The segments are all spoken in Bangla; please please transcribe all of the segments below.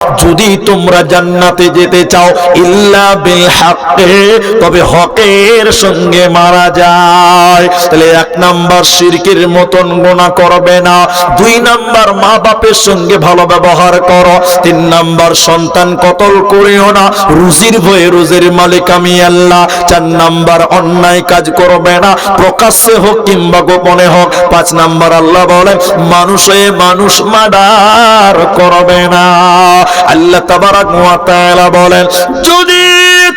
যদি তোমরা জান্নাতে যেতে চাও ইল্লা বিল হকে, তবে হকের সঙ্গে মারা যায়। তাহলে 1 নাম্বার শিরকের মতন গুনাহ করবে না, 2 নাম্বার মা বাপের সঙ্গে ভালো ব্যবহার করো, 3 নাম্বার সন্তান কতল করিও না, রুজির ভয়ে, রুজির মালিক আমি আল্লাহ। 4 নাম্বার অন্যায় কাজ করবে না, প্রকাশ্যে হোক কিংবা গোপনে হোক। 5 নাম্বার আল্লাহ বলেন মানুষ হয়ে মানুষ মার্ডার করবে না। আল্লাহ তাবারাক ওয়া তাআলা বলেন যদি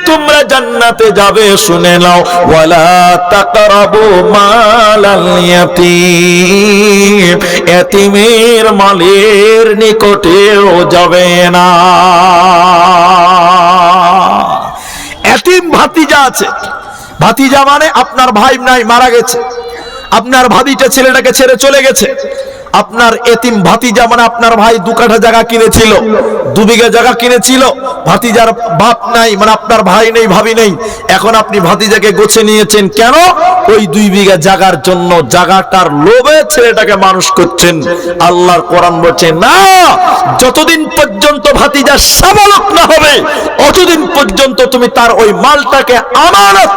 তোমরা জান্নাতে যাবে শুনে নাও, ওয়ালা তাকরাবু মালাল ইয়াতীম, এতিমের মালের নিকটেও যাবে না। এতিম ভাতিজা আছে, ভাতিজা মানে আপনার ভাই নাই, মারা গেছে, আপনার ভাবিটা ছেলেটাকে ছেড়ে চলে গেছে। আপনার এতিম ভাতিজা মানে আপনার ভাই 2 কাঠা জায়গা কিনেছিল, 2 বিঘা জায়গা কিনেছিল, ভাতিজার বাপ নাই মানে আপনার ভাই নেই, ভাবি নেই। এখন আপনি ভাতিজাকে গোছে নিয়েছেন কেন? ওই 2 বিঘা জায়গার জন্য, জায়গাটার লোভে ছেলেটাকে মানুষ করছেন। আল্লাহর কোরআন বলছে না, যতদিন পর্যন্ত ভাতিজা সাবালক না হবে অতদিন পর্যন্ত তুমি তার ওই মালটাকে আমানত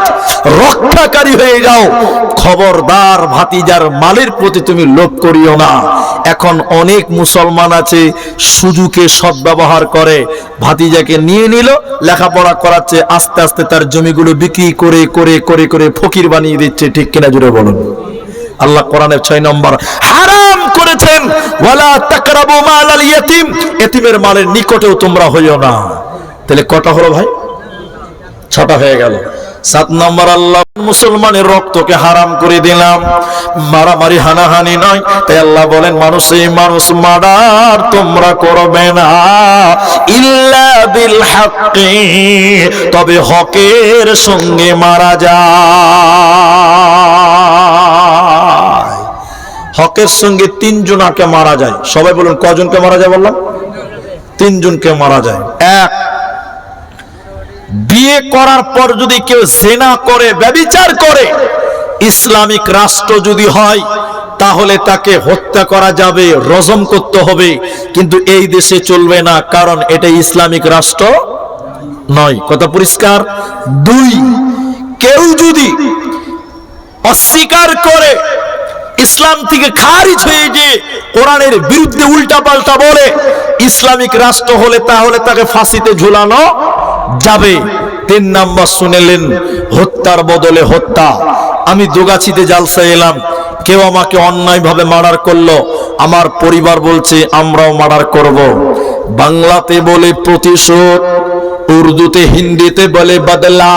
রক্ষাকারী হয়ে যাও। খবরদার ভাতিজার মালের প্রতি তুমি লোভ করিও না। এখন অনেক মুসলমান আছে সুযোগে সদ্ব্যবহার করে, ভাতিজাকে নিয়ে নিল, লেখাপড়া করাচ্ছে, আস্তে আস্তে তার জমিগুলো বিক্রি করে করে করে করে ফকির বানিয়ে দিচ্ছে। ঠিক কিনা জুড়ে বলুন। আল্লাহ কোরআনের 6 নম্বর হারাম করেছেন, ওয়ালা তাকরাবু মালাল ইয়াতীম, এতিমের মালের নিকটেও তোমরা হইও না। তাহলে কটা হলো ভাই? 6টা হয়ে গেল। 7 নম্বর আল্লাহ মুসলমানের রক্তকে হারাম করে দিলাম, মারামারি হানাহানি নয়। তাই আল্লাহ বলেন মানুষে মানুষ মার্ডার তোমরা করবে না, ইল্লা বিল হকি, তবে হকের সঙ্গে মারা যায়। হকের সঙ্গে 3 জনকে মারা যায়। সবাই বলুন কজনকে মারা যায়? বললাম 3 জনকে মারা যায়। 1, বিয়ে করার পর যদি কেউ জিনা করে, ব্যভিচার করে, ইসলামিক রাষ্ট্র যদি হয় তাহলে তাকে হত্যা করা যাবে, রজম করতে হবে। কিন্তু এই দেশে চলবে না, কারণ এটা ইসলামিক রাষ্ট্র নয়। কথা পরিষ্কার। 2, কেউ যদি অস্বীকার করে, ইসলাম থেকে খারিজ হয়ে যে কোরআনের বিরুদ্ধে উল্টা পাল্টা বলে, ইসলামিক রাষ্ট্র হলে তাহলে তাকে ফাঁসিতে ঝুলানো যাবে। 3 নাম্বার শুনেলেন হত্যার বদলে হত্যা। আমি দোগাছিতে জালসায় এলাম, কেউ আমাকে অন্যায়ভাবে মার্ডার করলো, আমার পরিবার বলছে আমরাও মার্ডার করব। বাংলাতে বলে প্রতিশোধ, উর্দুতে হিন্দিতে বলে বদলা,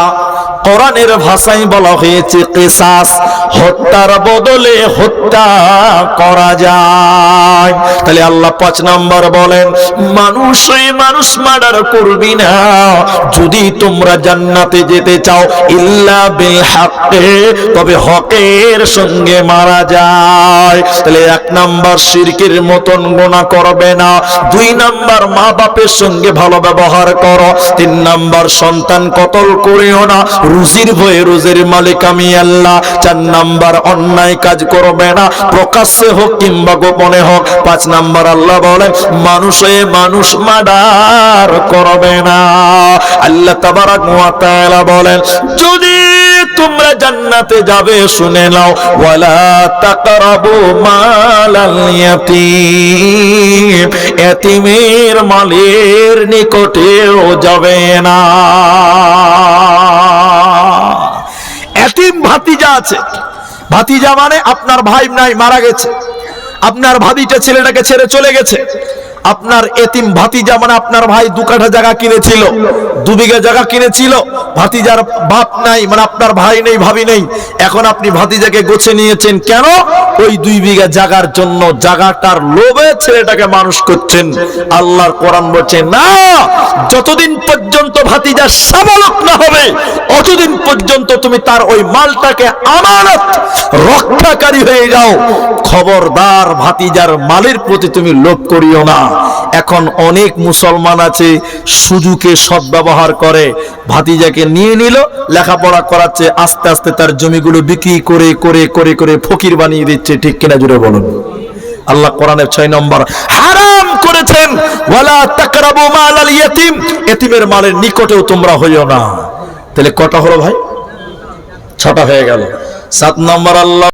কোরআনের ভাষায় বলা হয়েছে কিসাস। হত্যার বদলে হত্যা করা যায়। তাহলে আল্লাহ 5 নাম্বার বলেন মানুষ হয়ে মানুষ মার্ডার করবি না, যদি তোমরা জান্নাতে যেতে চাও ইল্লা বিল হকে, তবে হকের সঙ্গে মারা যায়। তাহলে 1 নাম্বার শিরকের মতন গুনাহ করবে না, 2 নাম্বার মা বাপের সঙ্গে ভালো ব্যবহার করো, 3 নাম্বার সন্তান কতল করিও না, রুজির ভয়ে, রুজির মালিক আমি আল্লাহ। 4 নাম্বার অন্যায় কাজ করবে না, প্রকাশ্যে হোক কিংবা গোপনে হোক। 5 নাম্বার আল্লাহ বলেন মানুষ হয়ে মানুষ মার্ডার করবে না। আল্লাহ তাবারাক ওয়া তাআলা বলেন যদি তোমরা জান্নাতে যাবে শুনে নাও, ওয়ালা তাকরাবু মালাল ইয়াতীম, এতিমের মালের নিকটেও যাবে না। এতিম ভাতিজা আছে, ভাতিজা মানে আপনার ভাই নাই, মারা গেছে, আপনার ভাবিটা ছেলেটাকে ছেড়ে চলে গেছে। আপনার এতিম ভাতিজা মানে আপনার ভাই 2 কাঠা জায়গা কিনেছিল, 2 বিঘা জায়গা কিনেছিল, ভাতিজার বাপ নাই মানে আপনার ভাই নেই, ভাবি নেই। এখন আপনি ভাতিজাকে গোছে নিয়েছেন কেন? ওই 2 বিঘা জায়গার জন্য, জায়গাটার লোভে ছেলেটাকে মানুষ করছেন। আল্লাহর কোরআন বলছে না, যতদিন পর্যন্ত ভাতিজা সাবালক না হবে অতদিন পর্যন্ত তুমি তার ওই মালটাকে আমানত রক্ষাকারী হয়ে যাও। খবরদার ভাতিজার মালের প্রতি তুমি লোভ করিও না। এখন অনেক মুসলমান আছে সুযোগে সদ্ব্যবহার করে, ভাতিজাকে নিয়ে নিল, লেখাপড়া করাচ্ছে, আস্তে আস্তে তার জমিগুলো বিক্রি করে করে করে করে ফকির বানিয়ে দিচ্ছে। ঠিক কিনা জুড়ে বলুন। আল্লাহ কোরআনের 6 নম্বর হারাম করেছেন, ওয়ালা তাকরাবু মালাল ইয়াতীম, এতিমের মালের নিকটেও তোমরা হইও না। তাহলে কটা হলো ভাই? 6টা হয়ে গেল। 7 নম্বর আল্লাহ